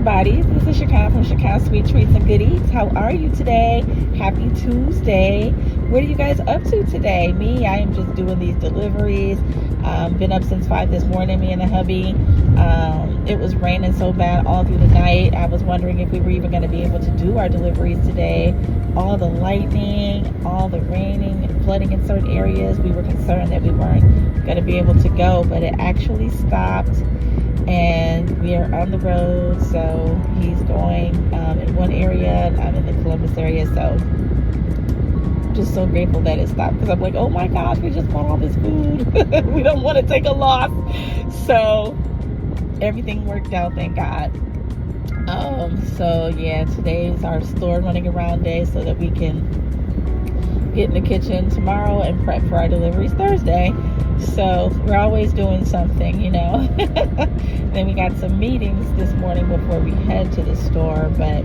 everybody. This is Shakana from Shakana Sweet Treats and Good Eats. How are you today? Happy Tuesday. What are you guys up to today? Me, I am just doing these deliveries. Been up since 5 this morning, me and the hubby. It was raining so bad all through the night. I was wondering if we were even going to be able to do our deliveries today. All the lightning, all the raining and flooding in certain areas. We were concerned that we weren't going to be able to go, but it actually stopped. And we are on the road, so he's going in one area and I'm in the Columbus area, so just so grateful that it stopped, because I'm like, oh my gosh, we just bought all this food. We don't want to take a loss. So everything worked out, thank God. So yeah, today is our store running around day so that we can get in the kitchen tomorrow and prep for our deliveries Thursday. So we're always doing something, you know. Then we got some meetings this morning before we head to the store, but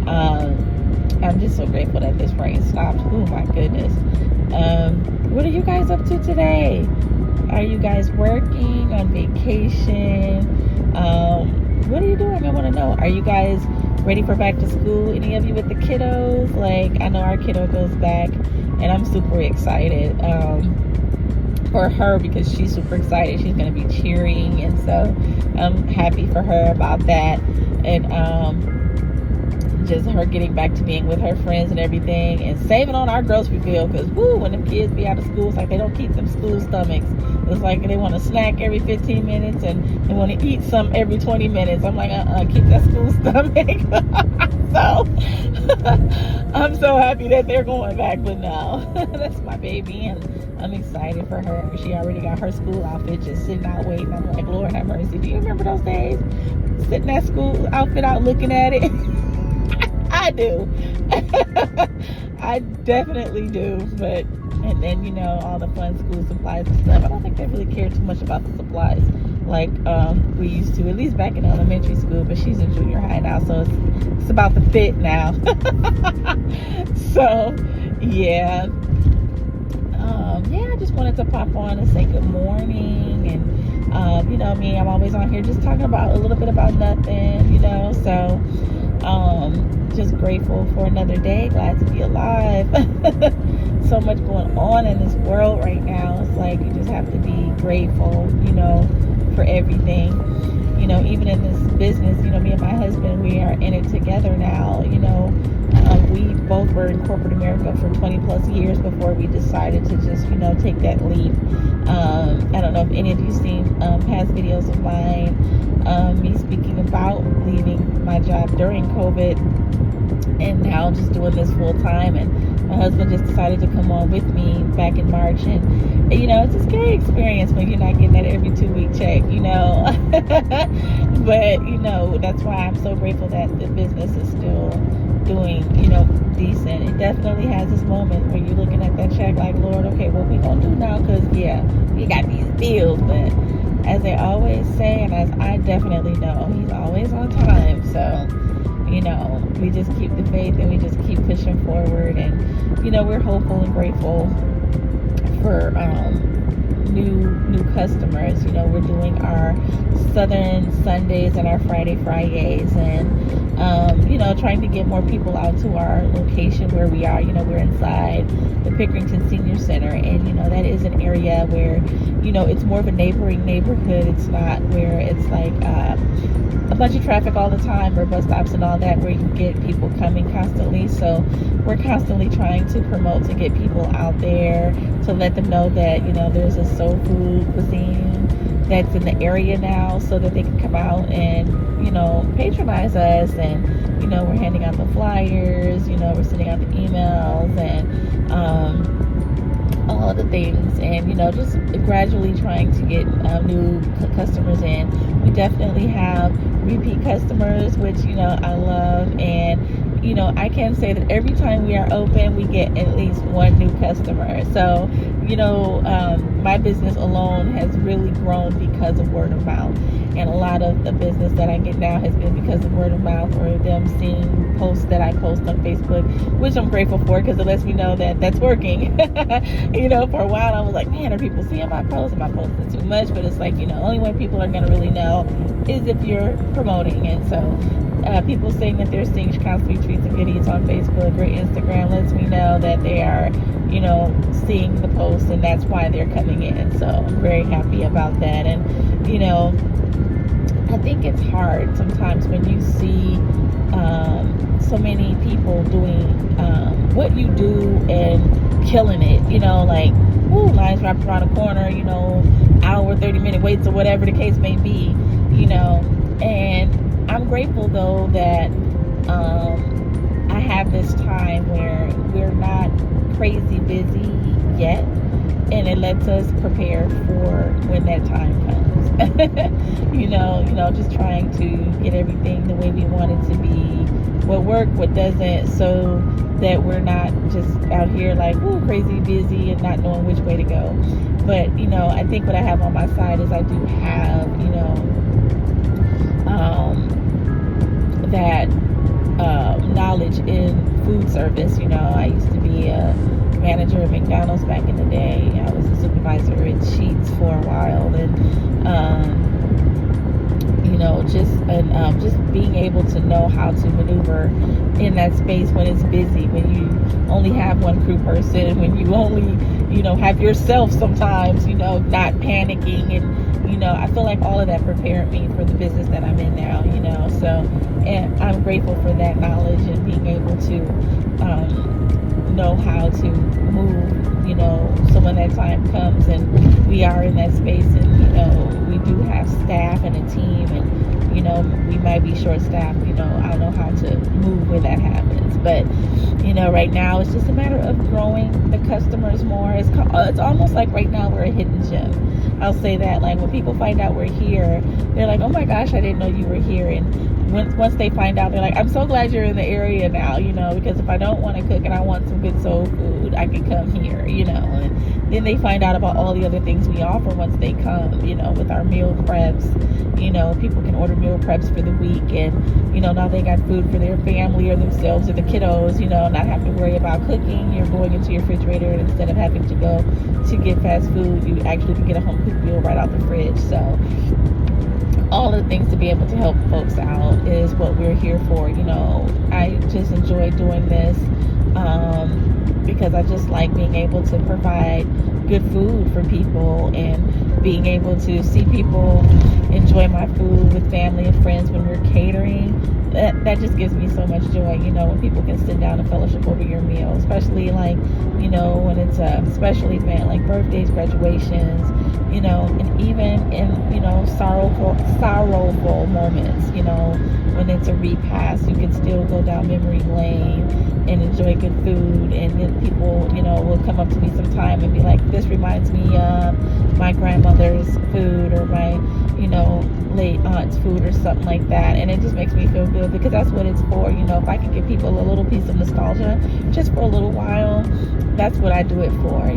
I'm just so grateful that this rain stopped. Oh my goodness. What are you guys up to today? Are you guys working, on vacation? What are you doing? I want to know. Are you guys ready for back to school? Any of you with the kiddos? Like, I know our kiddo goes back and I'm super excited for her, because she's super excited. She's going to be cheering, and so I'm happy for her about that. And just her getting back to being with her friends and everything, and saving on our grocery bill, because woo, when the kids be out of school, it's like they don't keep them school stomachs. It's like they want to snack every 15 minutes and they want to eat some every 20 minutes. I'm like, keep that school stomach. So I'm so happy that they're going back, but no, that's my baby, and I'm excited for her. She already got her school outfit just sitting out waiting. I'm like, Lord have mercy. Do you remember those days? Sitting that school outfit out looking at it? I do. I definitely do. But, and then, you know, all the fun school supplies and stuff. I don't think they really care too much about the supplies like we used to, at least back in elementary school. But she's in junior high now, so it's about the fit now. So, yeah. Yeah, I just wanted to pop on and say good morning. And, you know me, I'm always on here just talking about a little bit about nothing, you know. So, just grateful for another day. Glad to be alive. So much going on in this world right now. It's like you just have to be grateful, you know, for everything. You know, even in this business, you know, me and my husband, we are in it together now. You know, we both were in corporate America for 20 plus years before we decided to just, you know, take that leap. I don't know if any of you seen past videos of mine, me speaking about leaving my job during COVID and now just doing this full time. And my husband just decided to come on with me back in March. And, you know, it's a scary experience when you're not getting that every 2-week check, you know. But, you know, that's why I'm so grateful that the business is still doing, you know, decent. It definitely has this moment where you're looking at that check like, Lord, okay, what we gonna do now? Because, yeah, we got these bills. But as they always say, and as I definitely know, he's always on time. So, you know, we just keep the faith and we just keep pushing forward. And, you know, we're hopeful and grateful for new customers. You know, we're doing our Southern Sundays and our Fridays, and you know, trying to get more people out to our location where we are. You know, we're inside the Pickerington Senior Center, and you know, that is an area where, you know, it's more of a neighboring neighborhood. It's not where it's like a bunch of traffic all the time, or bus stops and all that, where you get people coming constantly. So we're constantly trying to promote to get people out there, to let them know that, you know, there's a soul food cuisine that's in the area now, so that they can come out and, you know, patronize us. And, you know, we're handing out the flyers, you know, we're sending out the emails and all of the things, and, you know, just gradually trying to get new customers in. We definitely have repeat customers, which, you know, I love. And, you know, I can say that every time we are open, we get at least one new customer. So, my business alone has really grown because of word of mouth. And a lot of the business that I get now has been because of word of mouth, or them seeing posts that I post on Facebook, which I'm grateful for, because it lets me know that that's working. For a while I was like, man, are people seeing my posts? Am I posting too much? But it's like, only way people are going to really know is if you're promoting. And so people saying that they're seeing Chicago Sweet Treats and Goodies on Facebook or Instagram lets me know that they are, seeing the posts, and that's why they're coming in. So I'm very happy about that. And, I think it's hard sometimes when you see so many people doing what you do and killing it, like, woo, lines wrapped around the corner, hour, 30-minute waits, or whatever the case may be, and I'm grateful though that I have this time where we're not crazy busy yet, and it lets us prepare for when that time comes. Just trying to get everything the way we want it to be, what work, what doesn't, so that we're not just out here like, woo, crazy busy and not knowing which way to go. But I think what I have on my side is I do have that knowledge in food service. I used to be a manager at McDonald's back in the day. I was a supervisor at Sheetz for a while, and just being able to know how to maneuver in that space when it's busy, when you only have one crew person, when you only have yourself sometimes, not panicking. And I feel like all of that prepared me for the business that I'm in now, so, and I'm grateful for that knowledge and being able to know how to move, so when that time comes and we are in that space, and we do have staff and a team, and we might be short staffed, I know how to move when that happens. But right now it's just a matter of growing the customers more. It's almost like right now we're a hidden gem. I'll say that, like, when people find out we're here, they're like, oh my gosh, I didn't know you were here. And once they find out, they're like, I'm so glad you're in the area now, because if I don't want to cook and I want some good soul food, I can come here, and then they find out about all the other things we offer once they come, with our meal preps. People can order meal preps for the week, and now they got food for their family or themselves or the kiddos, not have to worry about cooking. You're going into your refrigerator, and instead of having to go to get fast food, you actually can get a home cooked meal right out the fridge. So all the things to be able to help folks out is what we're here for. I just enjoy doing this because I just like being able to provide good food for people, and being able to see people enjoy my food with family and friends when we're catering. That just gives me so much joy, when people can sit down and fellowship over your meal, especially like, when it's a special event like birthdays, graduations, and even in, sorrowful moments, when it's a repast, you can still go down memory lane and enjoy good food. And then people, will come up to me sometime and be like, this reminds me of my grandmother's food, or my, late aunt's food, or something like that. And it just makes me feel good, because that's what it's for. If I can give people a little piece of nostalgia just for a little while, that's what I do it for.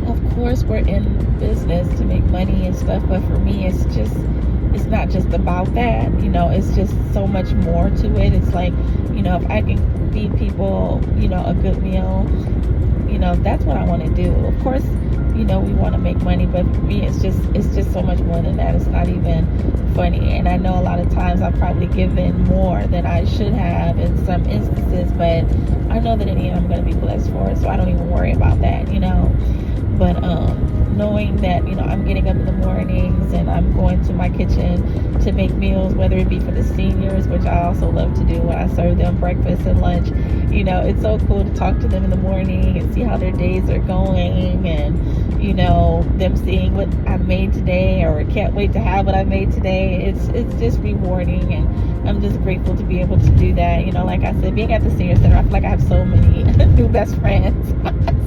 Of course we're in business to make money and stuff, but for me it's not just about that. It's just so much more to it. It's like, if I can feed people, a good meal, that's what I want to do. Of course, we want to make money, but for me it's just so much more than that. It's not even funny. And I know a lot of times I've probably given more than I should have in some instances, but I know that in the end I'm going to be blessed for it, so I don't even worry about that. But knowing that, I'm getting up in the mornings and I'm going to my kitchen to make meals, whether it be for the seniors, which I also love to do when I serve them breakfast and lunch. It's so cool to talk to them in the morning and see how their days are going, and them seeing what I've made today, or can't wait to have what I made today. It's just rewarding, and I'm just grateful to be able to do that. Like I said, being at the senior center, I feel like I have so many new best friends.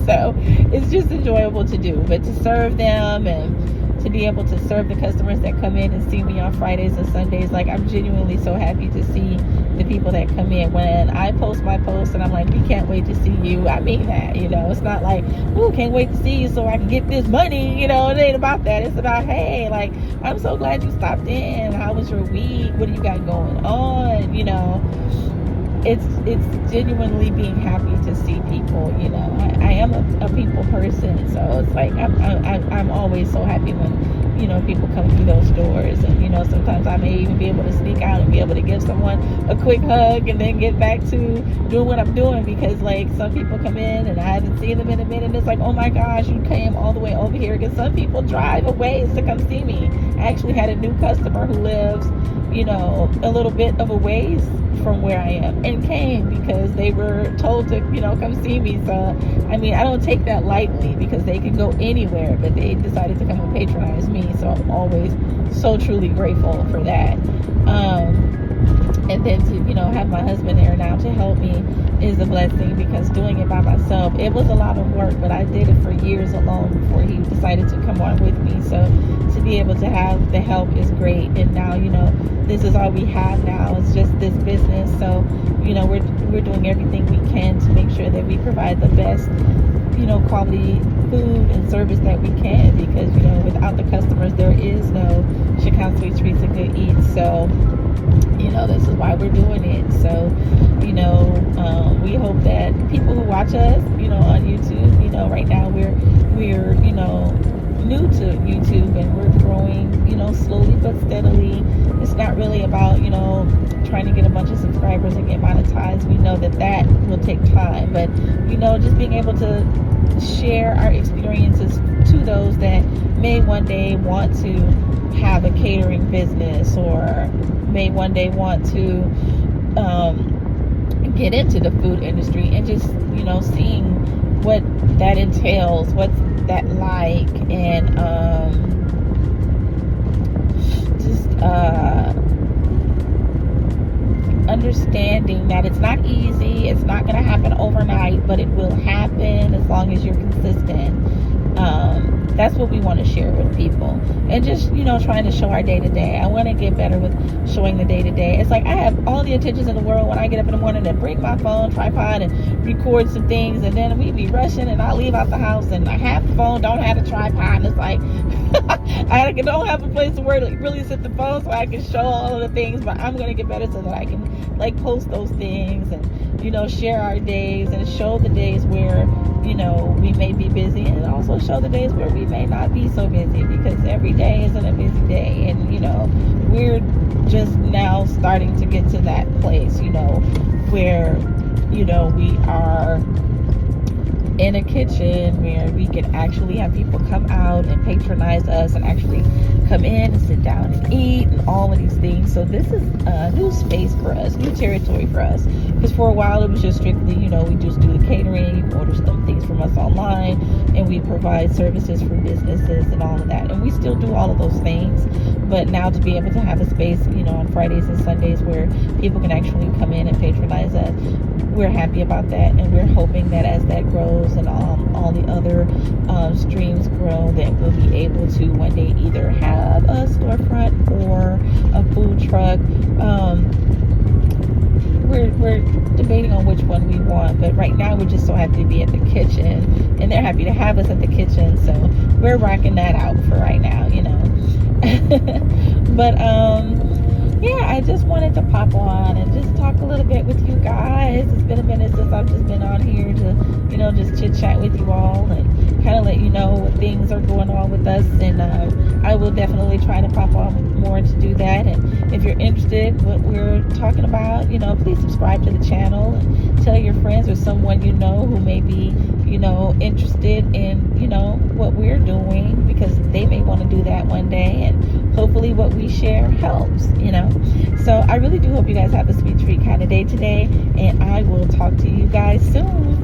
So it's just enjoyable to do, but to serve them and to be able to serve the customers that come in and see me on Fridays and Sundays, like, I'm genuinely so happy to see the people that come in. When I post my post and I'm like, we can't wait to see you, I mean that. It's not like, ooh, can't wait to see you so I can get this money. It ain't about that. It's about, hey, like, I'm so glad you stopped in. How was your week? What do you got going on? It's genuinely being happy to see people. I am a people person, so it's like I'm always so happy when people come through those doors. And sometimes I may even be able to sneak out and be able to give someone a quick hug and then get back to doing what I'm doing, because like some people come in and I haven't seen them in a minute and it's like, oh my gosh, you came all the way over here. Because some people drive a ways to come see me. I actually had a new customer who lives a little bit of a ways from where I am, and came because they were told to come see me. So I mean, I don't take that lightly, because they can go anywhere, but they decided to come and patronize me, so I'm always so truly grateful for that. And then to have my husband there now to help me is a blessing, because doing it by myself, it was a lot of work, but I did it for years alone before he decided to come on with me. So to be able to have the help is great. And now this is all we have now. It's just this business. So we're doing everything we can to make sure that we provide the best quality food and service that we can, because without the customers there is no Chicago Sweet Treats and Good Eats. So this is why we're doing it. So we hope that people who watch us on YouTube, right now we're new to YouTube, and we're growing slowly but steadily. It's not really about trying to get a bunch of subscribers and get monetized. We know that will take time, but just being able to share our experiences to those that may one day want to have a catering business, or may one day want to get into the food industry, and just seeing what that entails, what's that like, and just understanding that it's not easy, it's not going to happen overnight, but it will happen as long as you're consistent. That's what we want to share with people, and just trying to show our day-to-day. I want to get better with showing the day-to-day. It's like I have all the intentions in the world when I get up in the morning to bring my phone tripod and record some things, and then we be rushing, and I leave out the house and I have the phone, don't have the tripod, and it's like I don't have a place where to really sit the phone so I can show all of the things. But I'm going to get better so that I can like post those things, and share our days, and show the days where we may be busy, and also show the days where we may not be so busy, because every day isn't a busy day. And we're just now starting to get to that place where we are in a kitchen where we can actually have people come out and patronize us, and actually come in and sit down and eat, and all of these things. So this is a new space for us, new territory for us, because for a while it was just strictly we just do the catering. You can order some things from us online, and we provide services for businesses and all of that, and we still do all of those things. But now to be able to have a space on Fridays and Sundays where people can actually come in and patronize us, we're happy about that. And we're hoping that as that grows, and all the other streams grow, that we'll be able to one day either have a storefront or a food truck. We're debating on which one we want, but right now we're just so happy to be at the kitchen, and they're happy to have us at the kitchen, so we're rocking that out for right now. But yeah, I just wanted to pop on and just talk a little bit with you guys. It's been a minute since I've just been on here to just chit chat with you all, and kind of let you know what things are going on with us. And I will definitely try to pop on more to do that. And if you're interested in what we're talking about, please subscribe to the channel, and tell your friends or someone who may be interested in what we're doing, because they may want to do that one day, and hopefully what we share helps. So I really do hope you guys have a sweet treat kind of day today, and I will talk to you guys soon.